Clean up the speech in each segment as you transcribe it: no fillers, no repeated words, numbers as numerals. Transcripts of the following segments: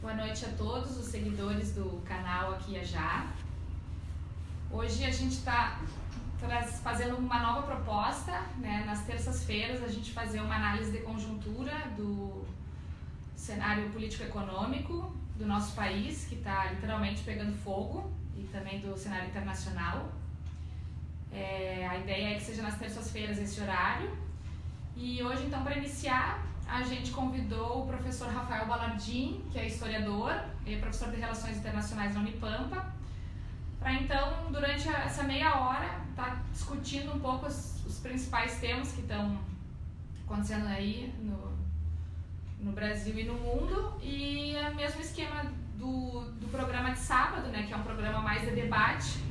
Boa noite a todos os seguidores do canal Aqui e Já. Hoje a gente está fazendo uma nova proposta, né? Nas terças-feiras a gente fazer uma análise de conjuntura do cenário político-econômico do nosso país, que está literalmente pegando fogo, e também do cenário internacional. A ideia é que seja nas terças-feiras esse horário. E hoje, então, para iniciar, a gente convidou o professor Rafael Balardim, que é historiador e professor de Relações Internacionais na Unipampa, para então, durante essa meia hora, estar discutindo um pouco os principais temas que estão acontecendo aí no Brasil e no mundo, e o mesmo esquema do programa de sábado, né, que é um programa mais de debate.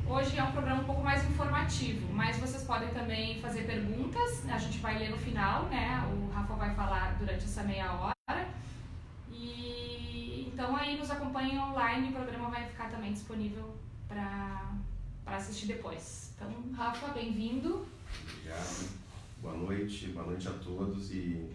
Hoje é um programa um pouco mais informativo, mas vocês podem também fazer perguntas, a gente vai ler no final, né? O Rafa vai falar durante essa meia hora. E então aí nos acompanhem online, o programa vai ficar também disponível para assistir depois. Então, Rafa, bem-vindo. Obrigado. Boa noite a todos. E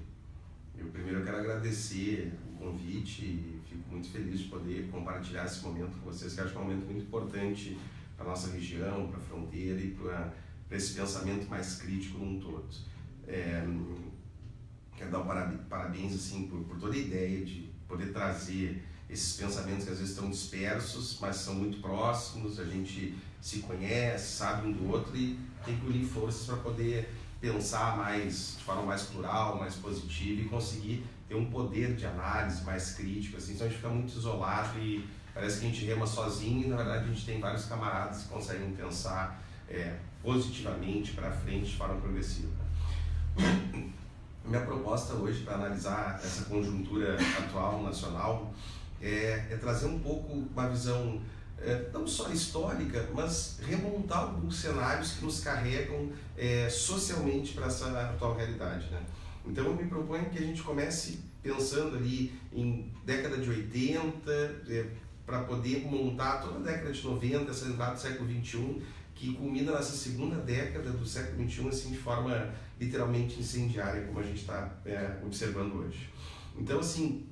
eu primeiro quero agradecer o convite e fico muito feliz de poder compartilhar esse momento com vocês, que acho que é um momento muito importante para a nossa região, para a fronteira e para esse pensamento mais crítico num todo. Quero dar parabéns assim, por toda a ideia de poder trazer esses pensamentos que às vezes estão dispersos, mas são muito próximos, a gente se conhece, sabe um do outro e tem que unir forças para poder pensar de forma mais plural, mais positiva e conseguir ter um poder de análise mais crítico, assim, senão a gente fica muito isolado e parece que a gente rema sozinho e, na verdade, a gente tem vários camaradas que conseguem pensar positivamente para frente de forma progressiva. Minha proposta hoje para analisar essa conjuntura atual nacional é trazer um pouco uma visão não só histórica, mas remontar alguns cenários que nos carregam socialmente para essa atual realidade, né? Então eu me proponho que a gente comece pensando ali em década de 80, para poder montar toda a década de 90, essa entrada do século XXI, que culmina nessa segunda década do século XXI, assim, de forma literalmente incendiária, como a gente está observando hoje. Então, assim,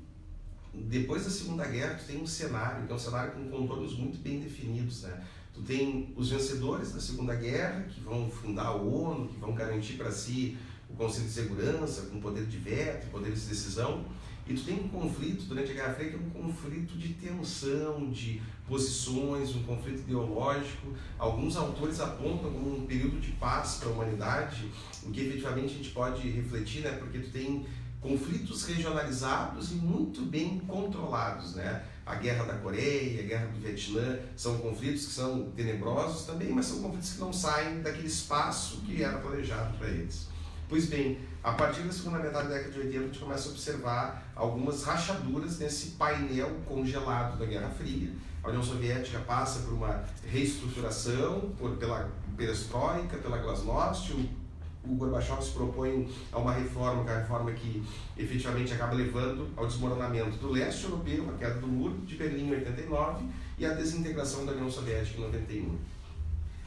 depois da Segunda Guerra, tu tem um cenário, que é um cenário com contornos muito bem definidos, né? Tu tem os vencedores da Segunda Guerra, que vão fundar a ONU, que vão garantir para si o Conselho de Segurança, com poder de veto, poder de decisão. E tu tem um conflito durante a Guerra Fria que é um conflito de tensão, de posições, um conflito ideológico. Alguns autores apontam como um período de paz para a humanidade, o que efetivamente a gente pode refletir, né? Porque tu tem conflitos regionalizados e muito bem controlados, né? A Guerra da Coreia, a Guerra do Vietnã, são conflitos que são tenebrosos também, mas são conflitos que não saem daquele espaço que era planejado para eles. Pois bem, a partir da segunda metade da década de 80, a gente começa a observar algumas rachaduras nesse painel congelado da Guerra Fria. A União Soviética passa por uma reestruturação, pela perestroika, pela glasnost. O Gorbachev se propõe a uma reforma, que é a reforma que efetivamente acaba levando ao desmoronamento do leste europeu, a queda do muro de Berlim em 89 e a desintegração da União Soviética em 91.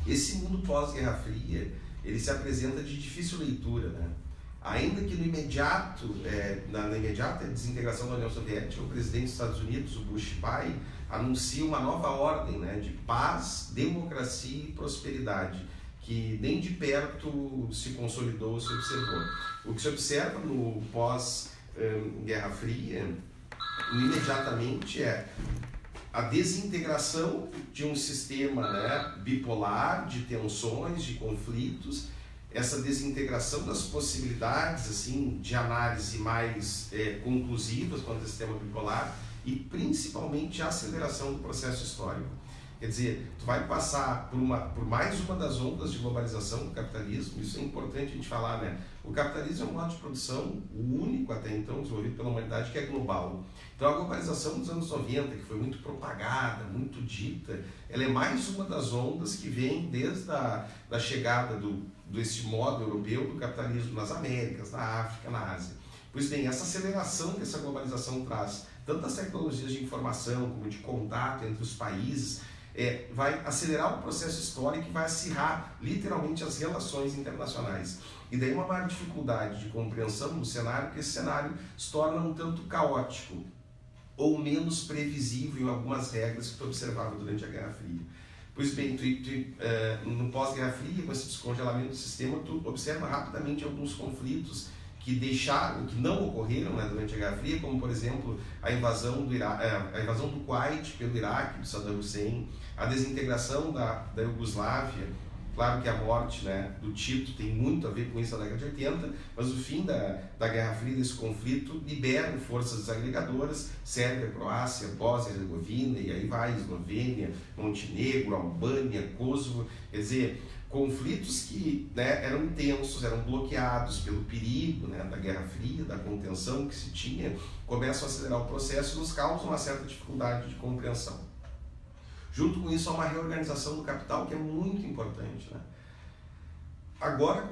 Esse mundo pós-Guerra Fria, ele se apresenta de difícil leitura, né? Ainda que na imediata desintegração da União Soviética, o presidente dos Estados Unidos, o Bush pai, anuncia uma nova ordem, né, de paz, democracia e prosperidade, que nem de perto se consolidou ou se observou. O que se observa no pós-Guerra Fria, imediatamente, é a desintegração de um sistema, né, bipolar, de tensões, de conflitos, essa desintegração das possibilidades assim, de análise mais conclusivas quanto ao sistema bipolar e principalmente a aceleração do processo histórico. Quer dizer, tu vai passar por mais uma das ondas de globalização do capitalismo, isso é importante a gente falar, né? O capitalismo é um modo de produção, o único até então desenvolvido pela humanidade, que é global. Então a globalização dos anos 90, que foi muito propagada, muito dita, ela é mais uma das ondas que vem desde a chegada desse modo europeu do capitalismo nas Américas, na África, na Ásia. Pois bem, essa aceleração que essa globalização traz, tanto das tecnologias de informação como de contato entre os países, vai acelerar o processo histórico e vai acirrar literalmente as relações internacionais. E daí uma maior dificuldade de compreensão do cenário, porque esse cenário se torna um tanto caótico. ou menos previsível em algumas regras que tu observava durante a Guerra Fria. Pois bem, no pós-Guerra Fria, com esse descongelamento do sistema, tu observa rapidamente alguns conflitos que não ocorreram, né, durante a Guerra Fria, como por exemplo a invasão do Kuwait pelo Iraque, do Saddam Hussein, a desintegração da Iugoslávia. Claro que a morte, né, do Tito tem muito a ver com isso na década de 80, mas o fim da Guerra Fria, desse conflito, libera forças desagregadoras, Sérvia, Croácia, Bósnia, Herzegovina, e aí vai Eslovênia, Montenegro, Albânia, Kosovo, quer dizer, conflitos que, né, eram intensos, eram bloqueados pelo perigo, né, da Guerra Fria, da contenção que se tinha, começam a acelerar o processo e nos causam uma certa dificuldade de compreensão. Junto com isso, há uma reorganização do capital que é muito importante, né? Agora,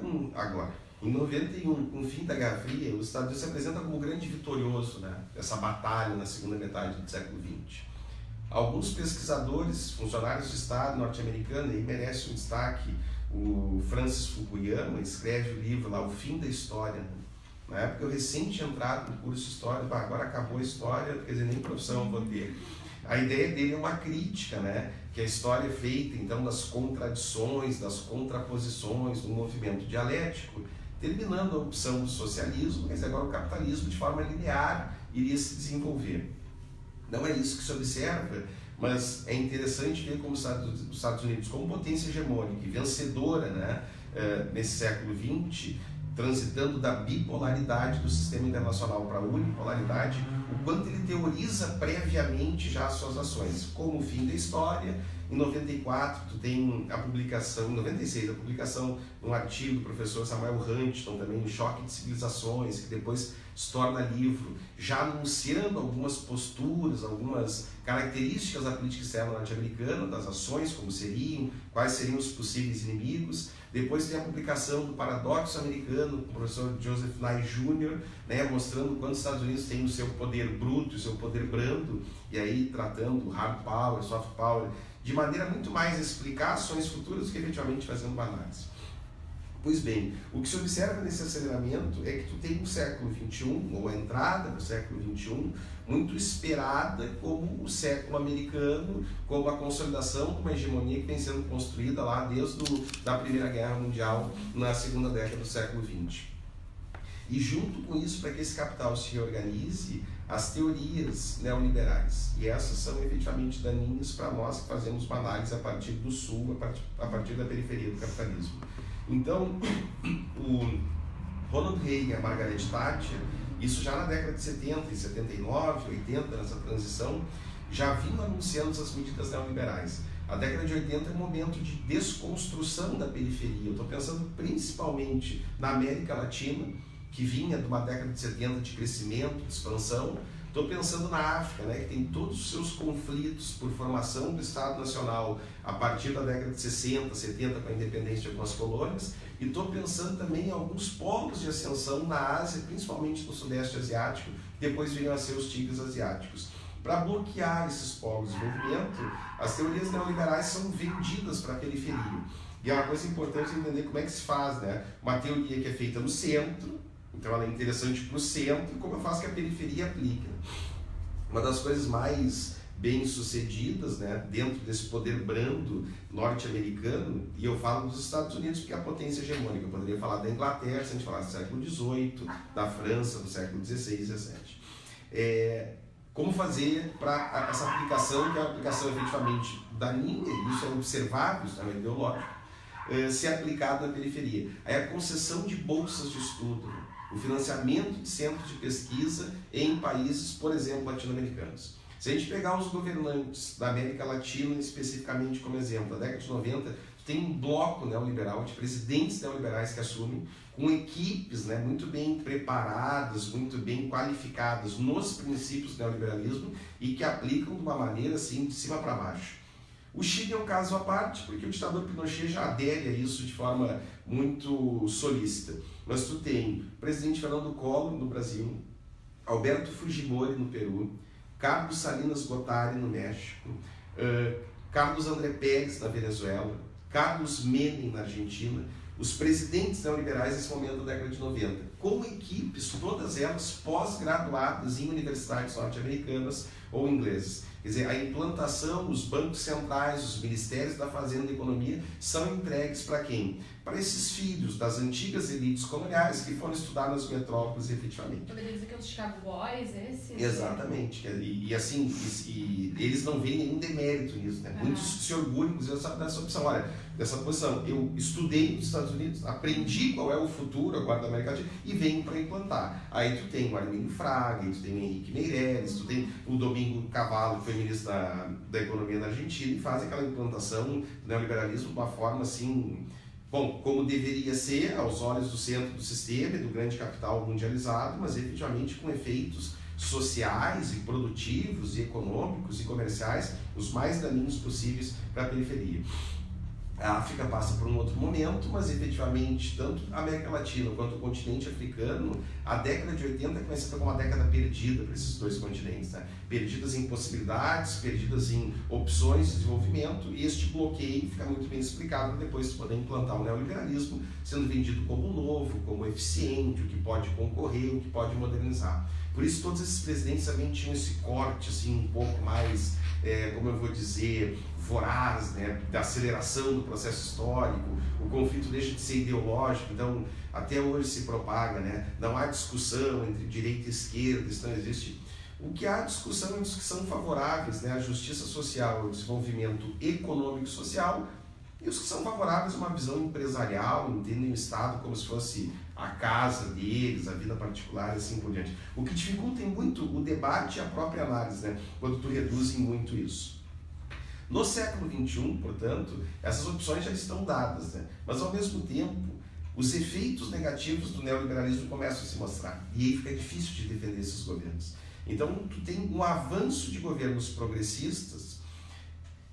em 91, com o fim da Guerra Fria, os Estados Unidos se apresentam como o grande vitorioso, né, dessa batalha na segunda metade do século XX. Alguns pesquisadores, funcionários de Estado norte-americanos, aí merece um destaque. O Francis Fukuyama escreve o livro lá, O Fim da História, né? Na época eu recém tinha entrado no curso de História, agora acabou a História, quer dizer, nem profissão vou ter. A ideia dele é uma crítica, né? Que a história é feita então das contradições, das contraposições, do movimento dialético, terminando a opção do socialismo, mas agora o capitalismo de forma linear iria se desenvolver. Não é isso que se observa, mas é interessante ver como os Estados Unidos, como potência hegemônica e vencedora, né, nesse século XX, transitando da bipolaridade do sistema internacional para a unipolaridade, o quanto ele teoriza previamente já as suas ações, como o fim da história. Em 94, tu tem a publicação, em 96, a publicação de um artigo do professor Samuel Huntington, também, O Choque de Civilizações, que depois se torna livro, já anunciando algumas posturas, algumas características da política externa norte-americana, das ações, como seriam, quais seriam os possíveis inimigos. Depois tem a publicação do Paradoxo Americano, com o professor Joseph Nye Jr., né, mostrando quanto os Estados Unidos têm o seu poder bruto e o seu poder brando, e aí tratando hard power, soft power, de maneira muito mais a explicar ações futuras do que efetivamente fazendo uma análise. Pois bem, o que se observa nesse aceleramento é que tu tem um século XXI, ou a entrada do século XXI, muito esperada como o século americano, como a consolidação de uma hegemonia que vem sendo construída lá desde da Primeira Guerra Mundial, na segunda década do século XX. E junto com isso, para que esse capital se reorganize, as teorias neoliberais. E essas são efetivamente daninhas para nós que fazemos uma análise a partir do sul, a partir da periferia do capitalismo. Então, o Ronald Reagan e a Margaret Thatcher, isso já na década de 70, 79, 80, nessa transição, já vinham anunciando essas medidas neoliberais. A década de 80 é um momento de desconstrução da periferia. Eu estou pensando principalmente na América Latina, que vinha de uma década de 70 de crescimento, de expansão. Estou pensando na África, né, que tem todos os seus conflitos por formação do Estado Nacional a partir da década de 60, 70, com a independência de algumas colônias. E estou pensando também em alguns polos de ascensão na Ásia, principalmente no Sudeste Asiático, que depois viriam a ser os tigres asiáticos. Para bloquear esses polos de desenvolvimento, as teorias neoliberais são vendidas para a periferia. E é uma coisa importante entender como é que se faz, né? Uma teoria que é feita no centro, então ela é interessante para o centro, e como eu faço que a periferia aplica. Uma das coisas mais bem-sucedidas, né, dentro desse poder brando norte-americano, e eu falo dos Estados Unidos porque é a potência hegemônica, eu poderia falar da Inglaterra, se a gente falasse do século XVIII, da França, do século XVI e XVII. Como fazer para essa aplicação, que é uma aplicação efetivamente daninha, e isso é observável, isso é ideológico, ser aplicado na periferia. Aí a concessão de bolsas de estudo, o financiamento de centros de pesquisa em países, por exemplo, latino-americanos. Se a gente pegar os governantes da América Latina especificamente como exemplo, na década de 90, tem um bloco neoliberal de presidentes neoliberais que assumem, com equipes, né, muito bem preparadas, muito bem qualificadas nos princípios do neoliberalismo e que aplicam de uma maneira assim, de cima para baixo. O Chile é um caso à parte, porque o ditador Pinochet já adere a isso de forma muito solícita. Mas tu tem o presidente Fernando Collor no Brasil, Alberto Fujimori no Peru, Carlos Salinas Gortari no México, Carlos André Pérez na Venezuela, Carlos Menem na Argentina, os presidentes neoliberais nesse momento da década de 90. com equipes, todas elas pós-graduadas em universidades norte-americanas ou inglesas. Quer dizer, a implantação, os bancos centrais, os ministérios da Fazenda e Economia são entregues para quem? Para esses filhos das antigas elites coloniais que foram estudar nas metrópoles efetivamente. Poderia dizer que é os Chicago Boys, esses? Exatamente. E assim, eles não veem nenhum demérito nisso, né? Muitos se orgulham dessa opção. Olha, dessa posição, eu estudei nos Estados Unidos, aprendi qual é o futuro agora da América Latina e venho para implantar. Aí tu tem o Arminio Fraga, tu tem o Henrique Meirelles, tu tem o Domingo Cavallo, que foi ministro da Economia na Argentina, e faz aquela implantação do neoliberalismo de uma forma assim, bom, como deveria ser aos olhos do centro do sistema e do grande capital mundializado, mas efetivamente com efeitos sociais e produtivos e econômicos e comerciais os mais daninhos possíveis para a periferia. A África passa por um outro momento, mas efetivamente tanto a América Latina quanto o continente africano, a década de 80 é conhecida como uma década perdida para esses dois continentes, né? Perdidas em possibilidades, perdidas em opções de desenvolvimento, e este bloqueio fica muito bem explicado para depois poder implantar o neoliberalismo, sendo vendido como novo, como eficiente, o que pode concorrer, o que pode modernizar. Por isso todos esses presidentes também tinham esse corte assim, um pouco mais, como eu vou dizer, voraz, né, da aceleração do processo histórico. O conflito deixa de ser ideológico, então até hoje se propaga, né, não há discussão entre direita e esquerda, isso não existe. O que há discussão é discussão favoráveis, né, à justiça social, ao desenvolvimento econômico e social, e os que são favoráveis a uma visão empresarial, entendem o Estado como se fosse a casa deles, a vida particular e assim por diante. O que dificulta muito o debate e a própria análise, né, quando tu reduz muito isso. No século XXI, portanto, essas opções já estão dadas, né? Mas ao mesmo tempo, os efeitos negativos do neoliberalismo começam a se mostrar, e aí fica difícil de defender esses governos. Então, tu tem um avanço de governos progressistas,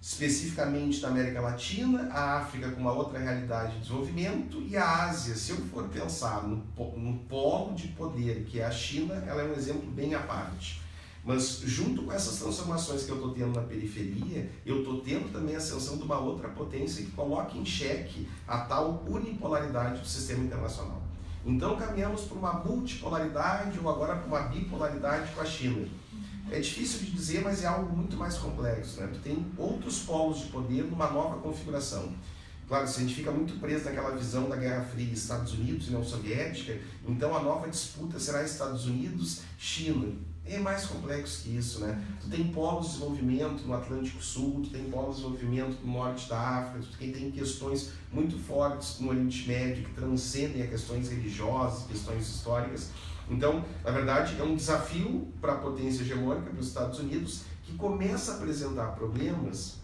especificamente na América Latina, a África com uma outra realidade de desenvolvimento, e a Ásia, se eu for pensar no polo de poder que é a China, ela é um exemplo bem à parte. Mas junto com essas transformações que eu estou tendo na periferia, eu estou tendo também a ascensão de uma outra potência que coloca em xeque a tal unipolaridade do sistema internacional. Então caminhamos para uma multipolaridade ou agora para uma bipolaridade com a China. É difícil de dizer, mas é algo muito mais complexo, né? Tu tem outros polos de poder numa nova configuração. Claro, se a gente fica muito preso naquela visão da Guerra Fria, Estados Unidos e União Soviética, então a nova disputa será Estados Unidos-China. É mais complexo que isso, né? Tu tem polos de desenvolvimento no Atlântico Sul, tu tem polos de desenvolvimento no norte da África, tu tem questões muito fortes no Oriente Médio que transcendem a questões religiosas, questões históricas. Então, na verdade, é um desafio para a potência hegemônica, para os Estados Unidos, que começa a apresentar problemas,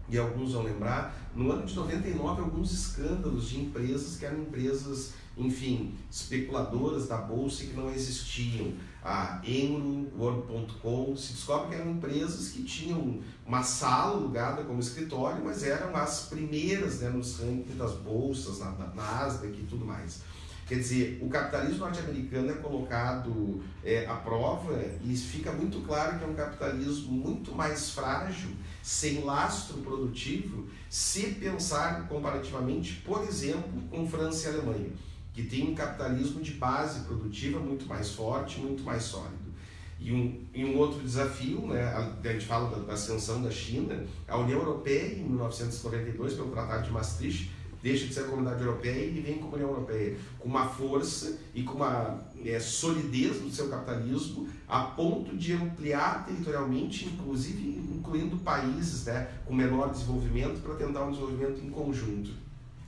e alguns vão lembrar, no ano de 99, alguns escândalos de empresas que eram empresas, enfim, especuladoras da bolsa que não existiam. A Enron, World.com, se descobre que eram empresas que tinham uma sala alugada como escritório, mas eram as primeiras, né, nos rankings das bolsas, na Nasdaq e tudo mais. Quer dizer, o capitalismo norte-americano é colocado à prova e fica muito claro que é um capitalismo muito mais frágil, sem lastro produtivo, se pensar comparativamente, por exemplo, com França e Alemanha, que tem um capitalismo de base produtiva muito mais forte, muito mais sólido. E um outro desafio, né, a gente fala da ascensão da China, a União Europeia, em 1992, pelo Tratado de Maastricht, deixa de ser a Comunidade Europeia e vem como União Europeia, com uma força e com uma solidez do seu capitalismo, a ponto de ampliar territorialmente, inclusive incluindo países, né, com menor desenvolvimento, para tentar um desenvolvimento em conjunto.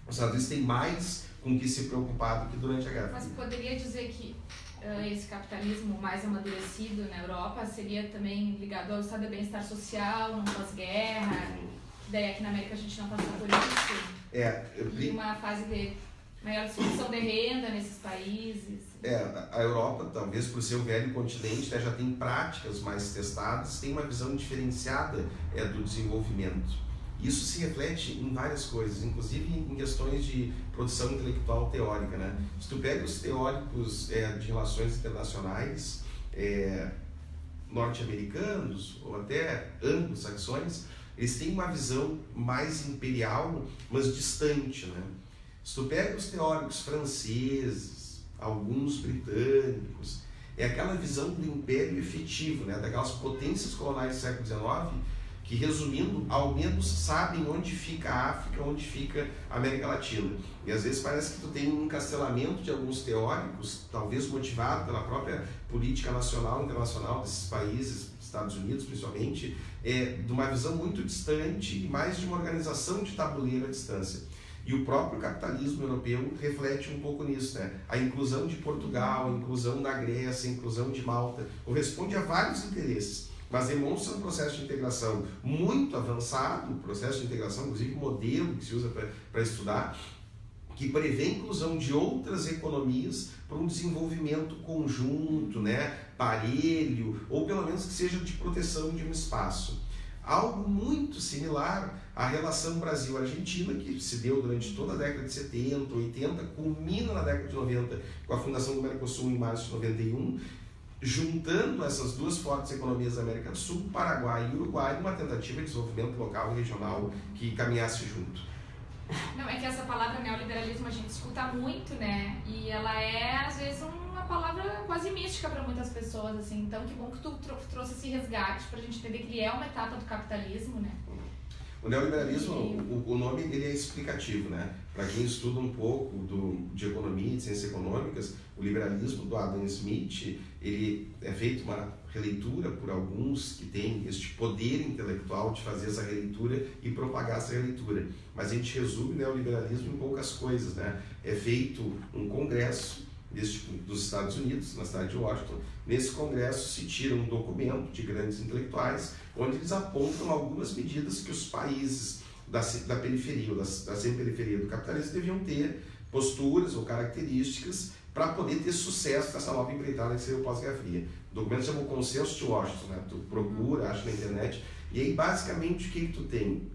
Os Estados Unidos têm mais com que se preocupar do que durante a Guerra Fria. Mas poderia dizer que esse capitalismo mais amadurecido na Europa seria também ligado ao estado de bem-estar social, no pós-guerra, daí aqui na América a gente não passou por isso? E uma fase de maior distribuição de renda nesses países. A Europa, talvez por ser um velho continente, né, já tem práticas mais testadas, tem uma visão diferenciada do desenvolvimento. Isso se reflete em várias coisas, inclusive em questões de produção intelectual teórica, né? Se tu pega os teóricos de relações internacionais norte-americanos ou até anglo-saxões, eles têm uma visão mais imperial, mas distante, né? Se tu pega os teóricos franceses, alguns britânicos. É aquela visão do império efetivo, né? Daquelas potências coloniais do século XIX, que, resumindo, ao menos sabem onde fica a África, onde fica a América Latina. E às vezes parece que tu tem um encastelamento de alguns teóricos, talvez motivado pela própria política nacional e internacional desses países, Estados Unidos principalmente, de uma visão muito distante e mais de uma organização de tabuleiro à distância. E o próprio capitalismo europeu reflete um pouco nisso, né? A inclusão de Portugal, a inclusão da Grécia, a inclusão de Malta, corresponde a vários interesses, mas demonstra um processo de integração muito avançado, processo de integração, inclusive modelo que se usa para estudar, que prevê a inclusão de outras economias para um desenvolvimento conjunto, né, parelho, ou pelo menos que seja de proteção de um espaço. Algo muito similar à relação Brasil-Argentina, que se deu durante toda a década de 70, 80, culmina na década de 90 com a fundação do Mercosul em março de 91, juntando essas duas fortes economias da América do Sul, Paraguai e Uruguai, numa tentativa de desenvolvimento local e regional que caminhasse junto. Não, é que essa palavra neoliberalismo a gente escuta muito, né? E ela é, às vezes, uma palavra quase mística para muitas pessoas, assim. Então, que bom que tu trouxe esse resgate para a gente entender que ele é uma etapa do capitalismo, né? O neoliberalismo, o nome ele é explicativo, né? Para quem estuda um pouco de economia e de ciências econômicas, o liberalismo do Adam Smith, ele é feito uma releitura por alguns que têm este poder intelectual de fazer essa releitura e propagar essa releitura. Mas a gente resume o neoliberalismo em poucas coisas, né? É feito um congresso dos Estados Unidos, na cidade de Washington. Nesse congresso se tira um documento de grandes intelectuais, onde eles apontam algumas medidas que os países da periferia ou da semi-periferia do capitalismo deviam ter, posturas ou características para poder ter sucesso nessa nova empreitada que seria o pós-Guerra Fria. O documento chama o Consenso de Washington, né? Tu procura, acha na internet, e aí basicamente o que tu tem?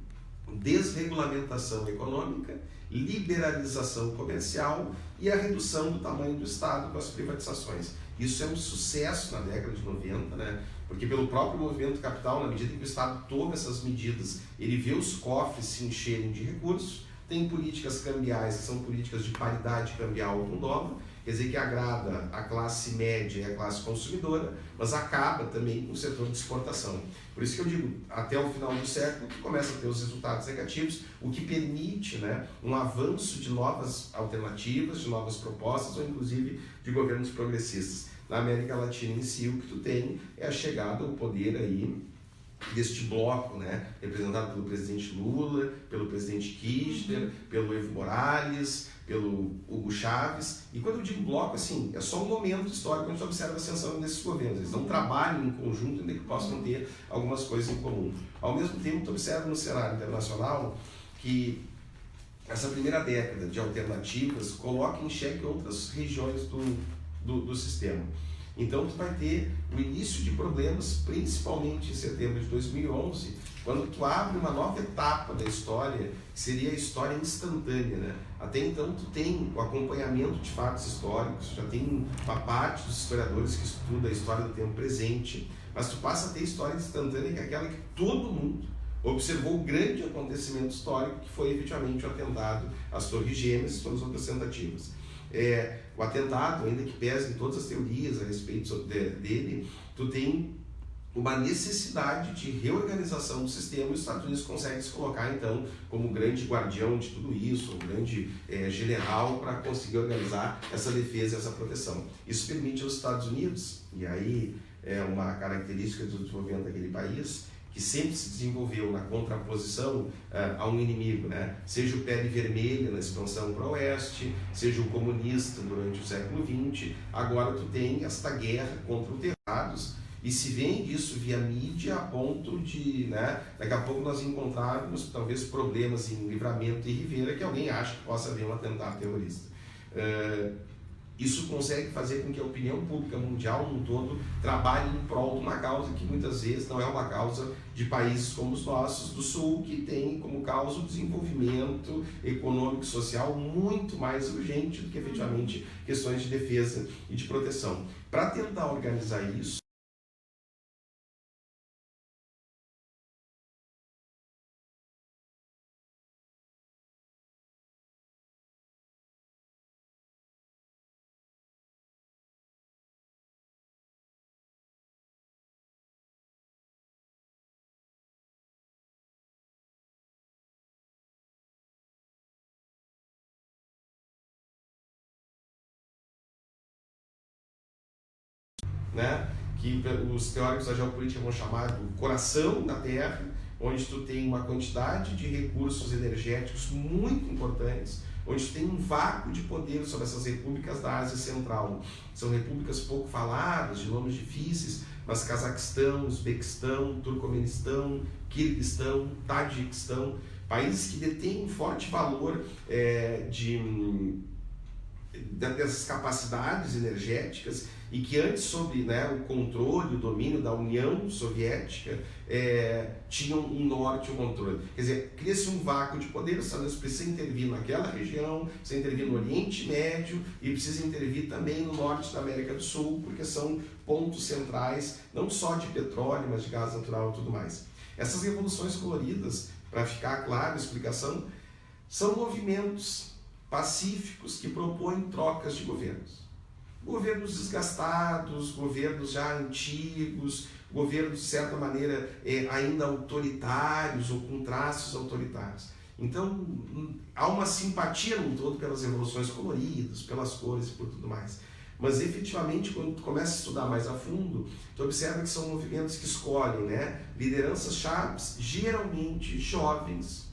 Desregulamentação econômica, liberalização comercial e a redução do tamanho do Estado com as privatizações. Isso é um sucesso na década de 90, né? Porque pelo próprio movimento capital, na medida que o Estado toma essas medidas, ele vê os cofres se encherem de recursos, tem políticas cambiais que são políticas de paridade cambial com o dólar, quer dizer que agrada a classe média e a classe consumidora, mas acaba também com o setor de exportação. Por isso que eu digo, até o final do século, que começa a ter os resultados negativos, o que permite, né, um avanço de novas alternativas, de novas propostas, ou inclusive de governos progressistas. Na América Latina em si, o que tu tem é a chegada ao poder aí deste bloco, né, representado pelo presidente Lula, pelo presidente Kirchner, pelo Evo Morales, pelo Hugo Chávez. E quando eu digo bloco, assim, é só um momento histórico onde a gente observa a ascensão desses governos. Eles não trabalham em conjunto, ainda que possam ter algumas coisas em comum. Ao mesmo tempo, tu observa no cenário internacional que essa primeira década de alternativas coloca em xeque outras regiões do sistema. Então, tu vai ter o início de problemas, principalmente em setembro de 2011, quando tu abre uma nova etapa da história, que seria a história instantânea, né? Até então, tu tem o acompanhamento de fatos históricos, já tem uma parte dos historiadores que estuda a história do tempo presente, mas tu passa a ter história instantânea, que é aquela que todo mundo observou o grande acontecimento histórico, que foi efetivamente o atentado às Torres Gêmeas e todas as outras tentativas. O atentado, ainda que pese em todas as teorias a respeito dele, tu tem uma necessidade de reorganização do sistema e os Estados Unidos conseguem se colocar, então, como grande guardião de tudo isso, um grande general para conseguir organizar essa defesa e essa proteção. Isso permite aos Estados Unidos, e aí é uma característica do desenvolvimento daquele país, que sempre se desenvolveu na contraposição a um inimigo, né? Seja o pele vermelha na expansão para o oeste, seja o comunista durante o século XX, agora tu tem esta guerra contra os terrados e se vende isso via mídia a ponto de, né, daqui a pouco nós encontrarmos talvez problemas em Livramento e Rivera que alguém acha que possa haver um atentado terrorista. Isso consegue fazer com que a opinião pública mundial no todo trabalhe em prol de uma causa que muitas vezes não é uma causa de países como os nossos do Sul, que tem como causa o desenvolvimento econômico e social muito mais urgente do que efetivamente questões de defesa e de proteção. Para tentar organizar isso, né, que os teóricos da geopolítica vão chamar do coração da Terra, onde tu tem uma quantidade de recursos energéticos muito importantes, onde tu tem um vácuo de poder sobre essas repúblicas da Ásia Central. São repúblicas pouco faladas, de nomes difíceis, mas Cazaquistão, Uzbequistão, Turcomenistão, Quirguistão, Tajiquistão, países que detêm um forte valor dessas capacidades energéticas e que antes, sob, né, o controle, o domínio da União Soviética, tinham um norte, um controle. Quer dizer, cria-se um vácuo de poder, os Estados Unidos precisam intervir naquela região, precisa intervir no Oriente Médio e precisa intervir também no norte da América do Sul, porque são pontos centrais, não só de petróleo, mas de gás natural e tudo mais. Essas revoluções coloridas, para ficar clara a explicação, são movimentos pacíficos que propõem trocas de governos. Governos desgastados, governos já antigos, governos de certa maneira ainda autoritários ou com traços autoritários. Então há uma simpatia no todo pelas revoluções coloridas, pelas cores e por tudo mais. Mas efetivamente, quando tu começa a estudar mais a fundo, tu observa que são movimentos que escolhem, né, lideranças chaves, geralmente jovens,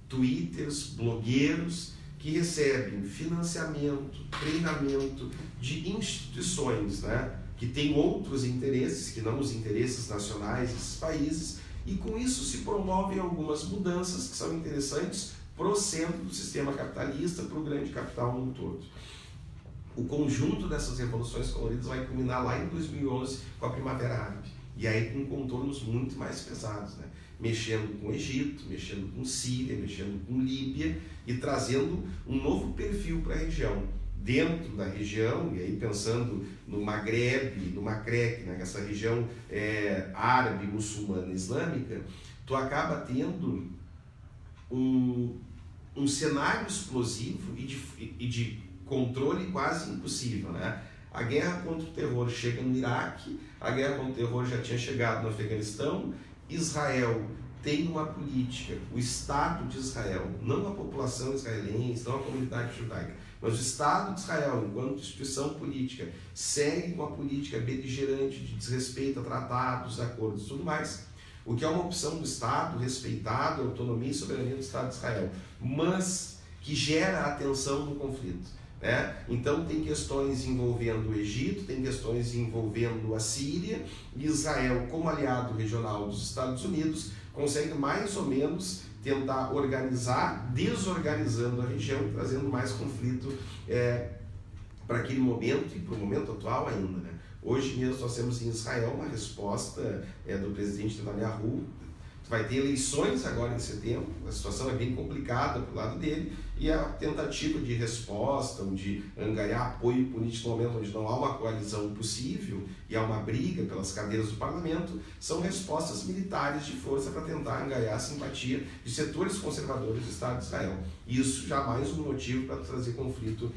twitters, blogueiros, que recebem financiamento, treinamento de instituições, né, que têm outros interesses, que não os interesses nacionais desses países, e com isso se promovem algumas mudanças que são interessantes para o centro do sistema capitalista, para o grande capital no todo. O conjunto dessas revoluções coloridas vai culminar lá em 2011 com a Primavera Árabe, e aí com contornos muito mais pesados, né? Mexendo com o Egito, mexendo com Síria, mexendo com Líbia e trazendo um novo perfil para a região. Dentro da região, e aí pensando no Magreb, no Macrec, né, essa região árabe, muçulmana, islâmica, tu acaba tendo um cenário explosivo e de controle quase impossível, né? A guerra contra o terror chega no Iraque, a guerra contra o terror já tinha chegado no Afeganistão. Israel tem uma política, o Estado de Israel, não a população israelense, não a comunidade judaica, mas o Estado de Israel, enquanto instituição política, segue com a política beligerante de desrespeito a tratados, acordos e tudo mais, o que é uma opção do Estado respeitado, a autonomia e soberania do Estado de Israel, mas que gera a tensão no conflito. Então tem questões envolvendo o Egito, tem questões envolvendo a Síria, e Israel, como aliado regional dos Estados Unidos, consegue mais ou menos tentar organizar, desorganizando a região e trazendo mais conflito para aquele momento e para o momento atual ainda, né? Hoje mesmo nós temos em Israel uma resposta do presidente Netanyahu. Vai ter eleições agora em setembro, a situação é bem complicada para o lado dele, e a tentativa de resposta, de angariar apoio político no momento onde não há uma coalizão possível e há uma briga pelas cadeiras do parlamento, são respostas militares de força para tentar angariar a simpatia de setores conservadores do Estado de Israel. Isso já mais um motivo para trazer conflito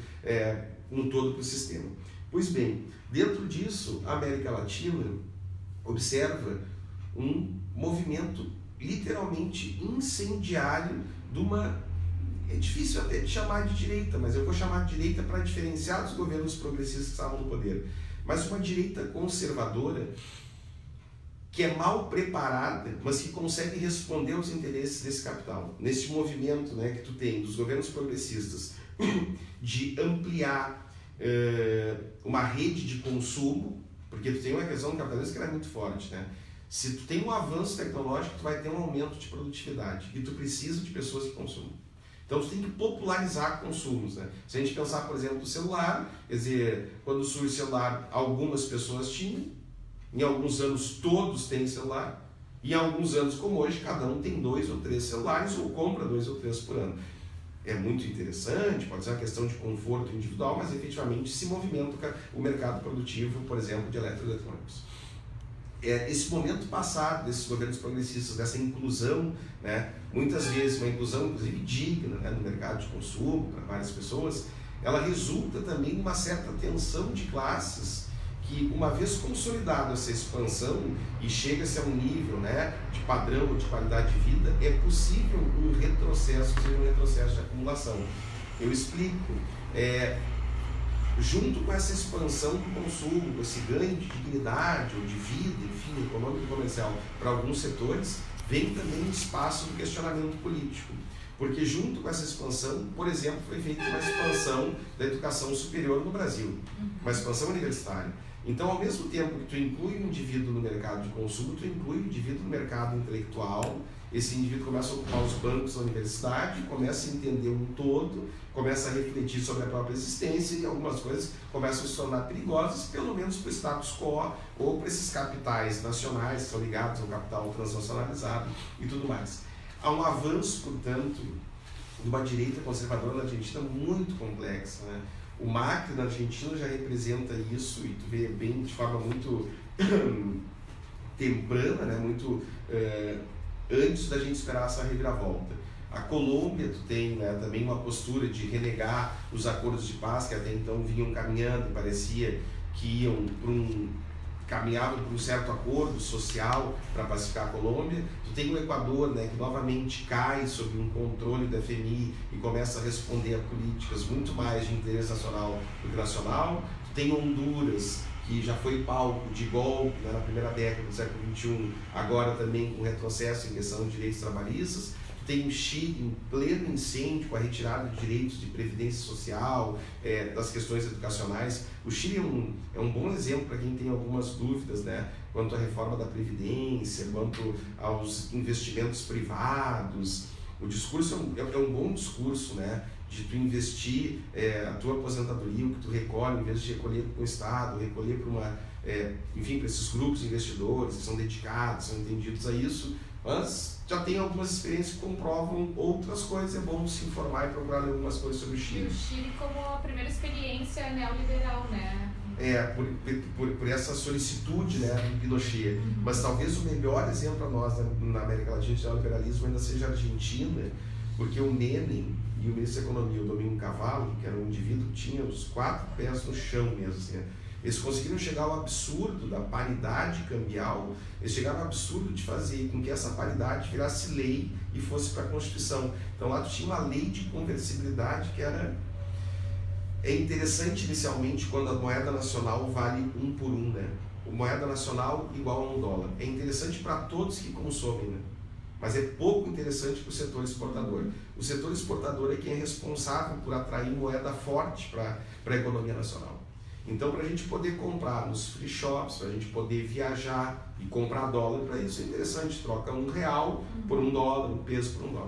no todo para o sistema. Pois bem, dentro disso, a América Latina observa um movimento literalmente incendiário de uma... É difícil até de chamar de direita, mas eu vou chamar de direita para diferenciar dos governos progressistas que estavam no poder. Mas uma direita conservadora que é mal preparada, mas que consegue responder aos interesses desse capital. Nesse movimento, né, que tu tem dos governos progressistas de ampliar uma rede de consumo, porque tu tem uma questão capitalista que era muito forte, né? Se tu tem um avanço tecnológico, tu vai ter um aumento de produtividade e tu precisa de pessoas que consumam. Então tu tem que popularizar consumos, né? Se a gente pensar, por exemplo, no celular, quer dizer, quando surge o celular, algumas pessoas tinham, em alguns anos todos têm celular, e em alguns anos como hoje, cada um tem 2 ou 3 celulares ou compra 2 ou 3 por ano. É muito interessante, pode ser uma questão de conforto individual, mas efetivamente se movimenta o mercado produtivo, por exemplo, de eletroeletrônicos. Esse momento passado desses governos progressistas, dessa inclusão, né, muitas vezes uma inclusão inclusive digna, né, no mercado de consumo para várias pessoas, ela resulta também em uma certa tensão de classes que, uma vez consolidada essa expansão e chega-se a um nível, né, de padrão ou de qualidade de vida, é possível um retrocesso, que seja um retrocesso de acumulação. Eu explico. junto com essa expansão do consumo, com esse ganho de dignidade ou de vida, enfim, econômico e comercial para alguns setores, vem também o espaço do questionamento político. Porque junto com essa expansão, por exemplo, foi feita uma expansão da educação superior no Brasil, uma expansão universitária. Então, ao mesmo tempo que tu inclui o indivíduo no mercado de consumo, tu inclui o indivíduo no mercado intelectual. Esse indivíduo começa a ocupar os bancos da universidade, começa a entender um todo, começa a refletir sobre a própria existência e algumas coisas começam a se tornar perigosas, pelo menos para o status quo ou para esses capitais nacionais que são ligados ao capital transnacionalizado e tudo mais. Há um avanço, portanto, de uma direita conservadora na Argentina muito complexa, né? O Macri na Argentina já representa isso, e tu vê bem de forma muito temprana, né? Muito antes da gente esperar essa reviravolta. A Colômbia, tu tem, né, também uma postura de renegar os acordos de paz que até então vinham caminhando e parecia que iam caminhavam para um certo acordo social para pacificar a Colômbia. Tu tem o Equador, né, que novamente cai sob um controle da FMI e começa a responder a políticas muito mais de interesse nacional do que nacional. Tu tem Honduras, que já foi palco de golpe, né, na primeira década do século XXI, agora também com retrocesso em questão de direitos trabalhistas. Tem o Chile em pleno incêndio com a retirada de direitos de previdência social, das questões educacionais. O Chile é um bom exemplo para quem tem algumas dúvidas, né, quanto à reforma da Previdência, quanto aos investimentos privados. O discurso é um bom discurso, né, de tu investir a tua aposentadoria, o que tu recolhe, em vez de recolher para o Estado, recolher para enfim, para esses grupos de investidores que são dedicados, são entendidos a isso, mas já tem algumas experiências que comprovam outras coisas. É bom se informar e procurar ler algumas coisas sobre o Chile. E o Chile como a primeira experiência neoliberal, né? Por essa solicitude, né, do Pinochet. Mas talvez o melhor exemplo para nós na América Latina de neoliberalismo ainda seja a Argentina, porque o Menem e o ministro da Economia, o Domingos Cavallo, que era um indivíduo que tinha os 4 pés no chão mesmo, assim, eles conseguiram chegar ao absurdo da paridade cambial, eles chegaram ao absurdo de fazer com que essa paridade virasse lei e fosse para a Constituição. Então lá tu tinha uma lei de conversibilidade que era... É interessante inicialmente quando a moeda nacional vale 1 por 1, né? A moeda nacional igual a $1. É interessante para todos que consomem, né? Mas é pouco interessante para o setor exportador. O setor exportador é quem é responsável por atrair moeda forte para a economia nacional. Então, para a gente poder comprar nos free shops, para a gente poder viajar e comprar dólar, para isso é interessante, troca R$1 por $1, um peso por $1.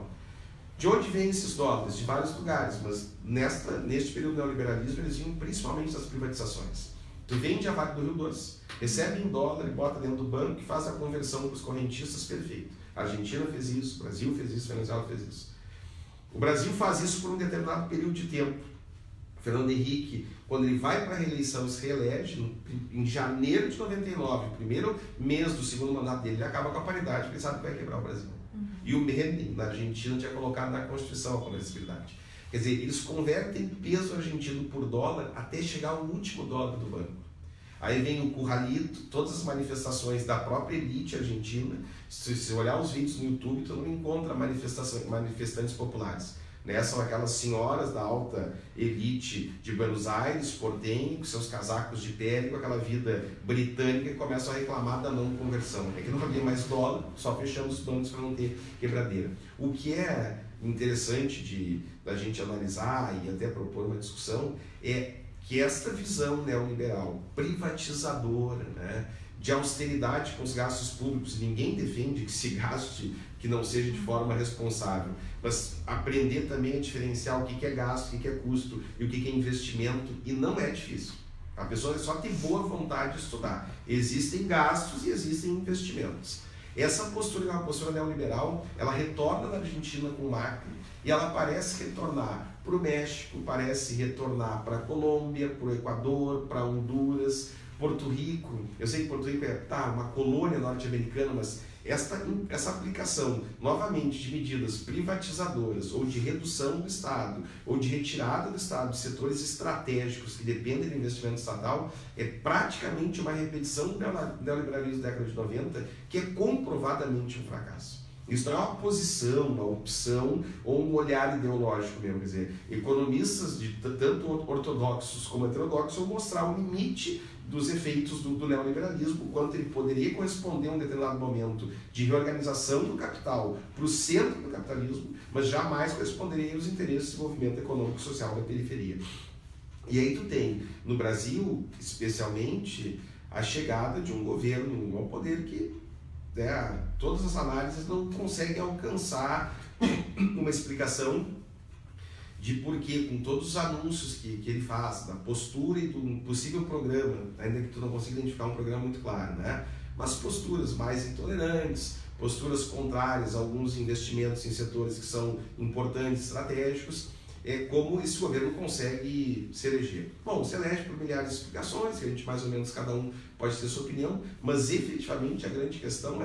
De onde vêm esses dólares? De vários lugares, mas neste período neoliberalismo eles vinham principalmente das privatizações. Tu vende a Vale do Rio Doce, recebe em dólar e bota dentro do banco e faz a conversão para os correntistas, perfeito. A Argentina fez isso, o Brasil fez isso, a Venezuela fez isso. O Brasil faz isso por um determinado período de tempo. Fernando Henrique, quando ele vai para a reeleição, se reelege em janeiro de 99, primeiro mês do segundo mandato dele, ele acaba com a paridade, porque ele sabe que vai quebrar o Brasil. E o Menem, na Argentina, tinha colocado na Constituição a conversibilidade. Quer dizer, eles convertem peso argentino por dólar até chegar ao último dólar do banco. Aí vem o curralito, todas as manifestações da própria elite argentina. Se você olhar os vídeos no YouTube, tu não encontra manifestantes populares. Né? São aquelas senhoras da alta elite de Buenos Aires, portenho, com seus casacos de pele, com aquela vida britânica, que começam a reclamar da não conversão. É que não havia mais dólar, só fechando os bancos para não ter quebradeira. O que é interessante da gente analisar e até propor uma discussão é que esta visão neoliberal privatizadora, né, de austeridade com os gastos públicos, ninguém defende que se gaste, que não seja de forma responsável, mas aprender também a diferenciar o que é gasto, o que é custo e o que é investimento, e não é difícil. A pessoa só tem boa vontade de estudar. Existem gastos e existem investimentos. Essa postura é uma postura neoliberal, ela retorna na Argentina com o Macri, e ela parece retornar para o México, parece retornar para a Colômbia, para o Equador, para Honduras, Porto Rico. Eu sei que Porto Rico é uma colônia norte-americana, mas essa aplicação, novamente, de medidas privatizadoras ou de redução do Estado ou de retirada do Estado de setores estratégicos que dependem do investimento estatal é praticamente uma repetição do neoliberalismo da década de 90, que é comprovadamente um fracasso. Isso não é uma posição, uma opção ou um olhar ideológico mesmo. Quer dizer, economistas de tanto ortodoxos como heterodoxos vão mostrar o limite dos efeitos do neoliberalismo, quanto ele poderia corresponder a um determinado momento de reorganização do capital para o centro do capitalismo, mas jamais corresponderia aos interesses de desenvolvimento econômico e social da periferia. E aí tu tem, no Brasil, especialmente, a chegada de um governo ao poder que todas as análises não conseguem alcançar uma explicação de porquê, com todos os anúncios que ele faz, da postura e do possível programa, ainda que tu não consiga identificar um programa muito claro, né? Mas posturas mais intolerantes, posturas contrárias a alguns investimentos em setores que são importantes, estratégicos, como esse governo consegue se eleger. Bom, se elege por milhares de explicações, que a gente mais ou menos, cada um pode ter sua opinião, mas efetivamente a grande questão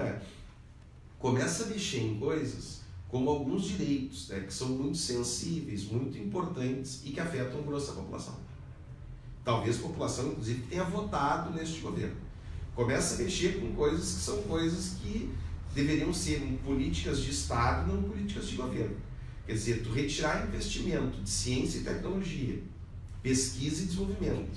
começa a mexer em coisas como alguns direitos, que são muito sensíveis, muito importantes e que afetam grossa população. Talvez a população, inclusive, tenha votado neste governo. Começa a mexer com coisas que são coisas que deveriam ser políticas de Estado, não políticas de governo. Quer dizer, tu retirar investimento de ciência e tecnologia, pesquisa e desenvolvimento,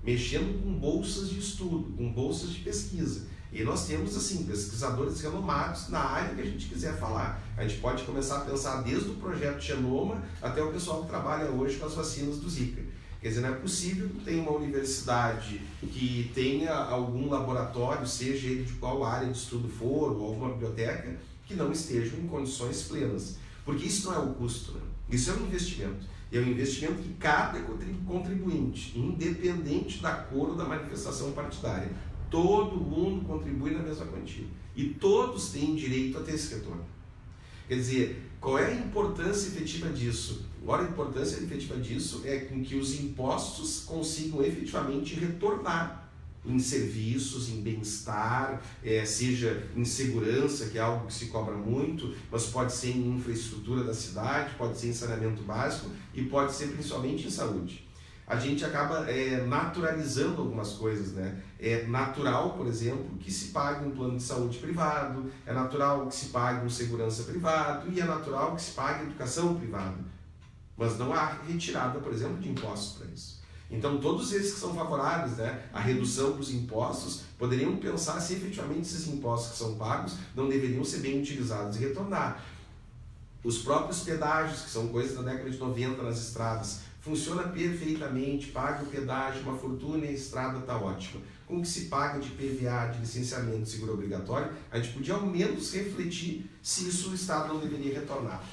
mexendo com bolsas de estudo, com bolsas de pesquisa. E nós temos, assim, pesquisadores renomados na área que a gente quiser falar. A gente pode começar a pensar desde o projeto Genoma até o pessoal que trabalha hoje com as vacinas do Zika. Quer dizer, não é possível que tenha uma universidade que tenha algum laboratório, seja ele de qual área de estudo for, ou alguma biblioteca, que não estejam em condições plenas. Porque isso não é o custo, né? Isso é um investimento. E é um investimento que cada contribuinte, independente da cor ou da manifestação partidária, todo mundo contribui na mesma quantia. E todos têm direito a ter esse retorno. Quer dizer, qual é a importância efetiva disso? Agora, a importância efetiva disso é com que os impostos consigam efetivamente retornar em serviços, em bem-estar, seja em segurança, que é algo que se cobra muito, mas pode ser em infraestrutura da cidade, pode ser em saneamento básico e pode ser principalmente em saúde. A gente acaba naturalizando algumas coisas, né? É natural, por exemplo, que se pague um plano de saúde privado, é natural que se pague um segurança privado e é natural que se pague educação privada. Mas não há retirada, por exemplo, de impostos para isso. Então, todos esses que são favoráveis, à redução dos impostos, poderiam pensar se efetivamente esses impostos que são pagos não deveriam ser bem utilizados e retornar. Os próprios pedágios, que são coisas da década de 90 nas estradas, funciona perfeitamente, paga o pedágio, uma fortuna e a estrada está ótima. Com o que se paga de PVA, de licenciamento de seguro obrigatório, a gente podia ao menos refletir se isso o Estado não deveria retornar.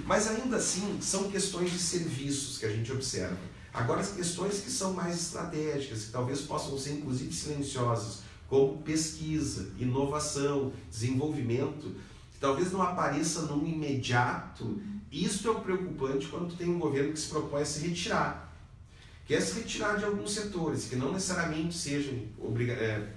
Mas ainda assim, são questões de serviços que a gente observa. Agora, as questões que são mais estratégicas, que talvez possam ser inclusive silenciosas, como pesquisa, inovação, desenvolvimento, que talvez não apareça num imediato, isso é o preocupante quando tu tem um governo que se propõe a se retirar. Quer se retirar de alguns setores, que não necessariamente sejam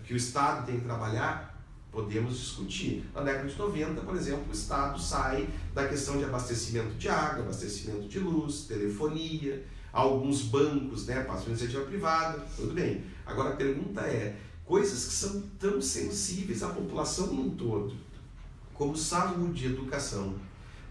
que o Estado tem que trabalhar, podemos discutir. Na década de 90, por exemplo, o Estado sai da questão de abastecimento de água, abastecimento de luz, telefonia, alguns bancos, passam a iniciativa privada, tudo bem. Agora a pergunta é, coisas que são tão sensíveis à população num todo, como saúde e educação,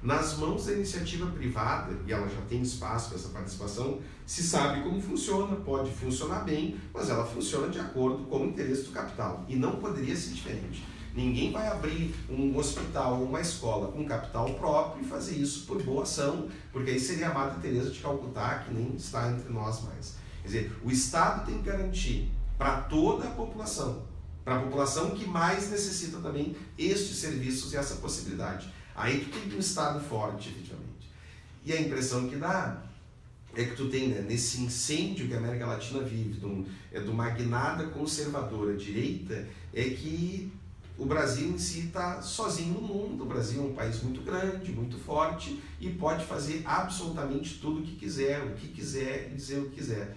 nas mãos da iniciativa privada, e ela já tem espaço para essa participação, se sabe como funciona, pode funcionar bem, mas ela funciona de acordo com o interesse do capital, e não poderia ser diferente. Ninguém vai abrir um hospital ou uma escola com capital próprio e fazer isso por boa ação, porque aí seria a Madre Teresa de Calcutá, que nem está entre nós mais. Quer dizer, o Estado tem que garantir para toda a população, para a população que mais necessita também estes serviços e essa possibilidade. Aí tu tem um Estado forte, efetivamente. E a impressão que dá é que tu tem, nesse incêndio que a América Latina vive, de uma guinada conservadora direita, é que o Brasil em si está sozinho no mundo. O Brasil é um país muito grande, muito forte e pode fazer absolutamente tudo o que quiser e dizer o que quiser.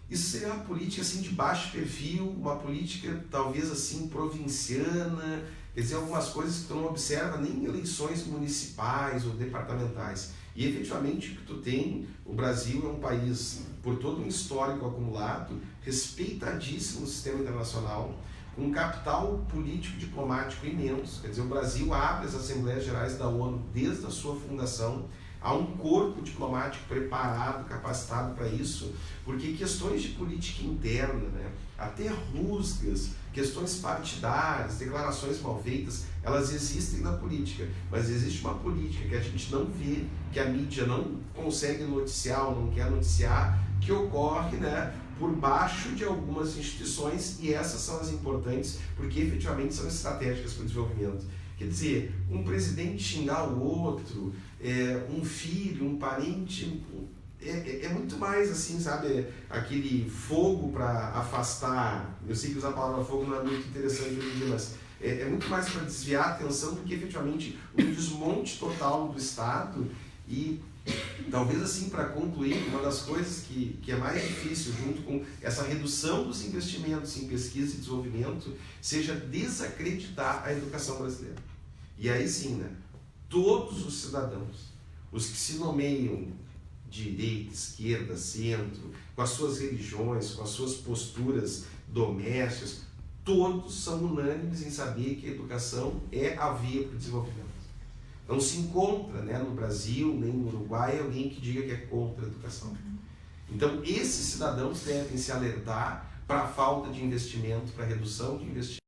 Isso seria uma política assim, de baixo perfil, uma política talvez assim provinciana, quer dizer, algumas coisas que tu não observa nem em eleições municipais ou departamentais. E efetivamente o que tu tem, o Brasil é um país, por todo um histórico acumulado, respeitadíssimo no sistema internacional, um capital político diplomático imenso. Quer dizer, o Brasil abre as Assembleias Gerais da ONU desde a sua fundação. Há um corpo diplomático preparado, capacitado para isso, porque questões de política interna, né, até rusgas, questões partidárias, declarações mal feitas, elas existem na política, mas existe uma política que a gente não vê, que a mídia não consegue noticiar ou não quer noticiar, que ocorre, né, por baixo de algumas instituições, e essas são as importantes, porque efetivamente são estratégicas para o desenvolvimento. Quer dizer, um presidente xingar o outro, um filho, um parente, é muito mais assim, sabe, aquele fogo para afastar. Eu sei que usar a palavra fogo não é muito interessante hoje em dia, mas é muito mais para desviar a atenção do que efetivamente um desmonte total do Estado. E talvez assim, para concluir, uma das coisas que é mais difícil, junto com essa redução dos investimentos em pesquisa e desenvolvimento, seja desacreditar a educação brasileira. E aí sim, né, todos os cidadãos, os que se nomeiam direita, esquerda, centro, com as suas religiões, com as suas posturas domésticas, todos são unânimes em saber que a educação é a via para o desenvolvimento. Não se encontra, né, no Brasil, nem no Uruguai, alguém que diga que é contra a educação. Então, esses cidadãos devem se alertar para a falta de investimento, para a redução de investimento.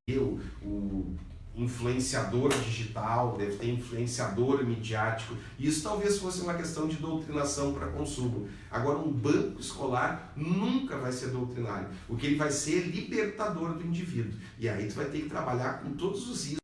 O influenciador digital, deve ter influenciador midiático. Isso talvez fosse uma questão de doutrinação para consumo. Agora, um banco escolar nunca vai ser doutrinário. O que ele vai ser é libertador do indivíduo. E aí tu vai ter que trabalhar com todos os riscos.